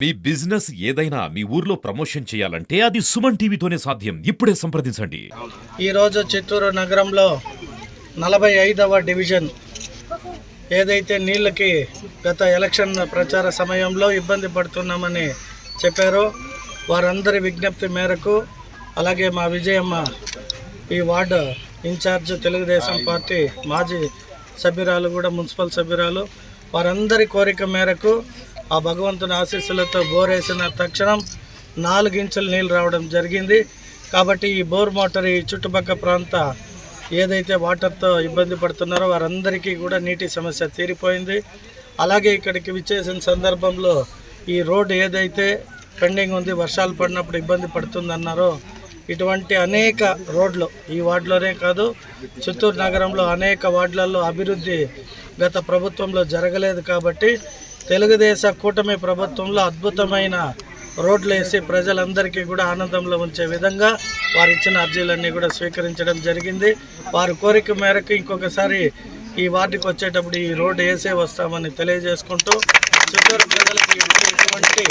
మీ business ఏదైనా మీ ఊర్లో promotion చేయాలంటే అది సుమన్ టీవీతోనే సాధ్యం. ఇప్పుడే సంప్రదించండి. ఈరోజు చిత్తూరు నగరంలో 45వ డివిజన్ ఏదైతే నీళ్ళకి గత ఎలక్షన్ ప్రచార సమయంలో ఇబ్బంది పడుతున్నామని చెప్పారో వారందరి విజ్ఞప్తి మేరకు, అలాగే మా విజయమ్మ ఈ వార్డు ఇన్ఛార్జ్ తెలుగుదేశం పార్టీ మాజీ సభ్యురాలు కూడా మున్సిపల్ సభ్యురాలు, వారందరి కోరిక మేరకు ఆ భగవంతుని ఆశీస్సులతో బోరేసిన తక్షణం 4 ఇంచుల నీళ్ళు రావడం జరిగింది. కాబట్టి ఈ బోర్ మోటార్ ఈ చుట్టుపక్కల ప్రాంత ఏదైతే వాటర్తో ఇబ్బంది పడుతున్నారో వారందరికీ కూడా నీటి సమస్య తీరిపోయింది. అలాగే ఇక్కడికి విచ్చేసిన సందర్భంలో ఈ రోడ్డు ఏదైతే పెండింగ్ ఉంది, వర్షాలు పడినప్పుడు ఇబ్బంది పడుతుందన్నారో ఇటువంటి అనేక రోడ్లు ఈ వార్డులోనే కాదు చిత్తూరు నగరంలో అనేక వార్డులలో అభివృద్ధి గత ప్రభుత్వంలో జరగలేదు. కాబట్టి తెలుగుదేశ కూటమి ప్రభుత్వంలో అద్భుతమైన రోడ్లు వేసి ప్రజలందరికీ కూడా ఆనందంలో ఉంచే విధంగా వారు ఇచ్చిన అర్జీలన్నీ కూడా స్వీకరించడం జరిగింది. వారి కోరిక మేరకు ఇంకొకసారి ఈ వార్డుకి వచ్చేటప్పుడు ఈ రోడ్డు వేసే వస్తామని తెలియజేసుకుంటూ చిత్తూరు ప్రజలకు ఎటువంటి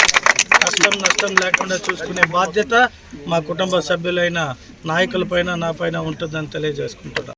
నష్టం లేకుండా చూసుకునే బాధ్యత మా కుటుంబ సభ్యులైన నాయకులపైన నాపైన ఉంటుందని తెలియజేసుకుంటున్నాను.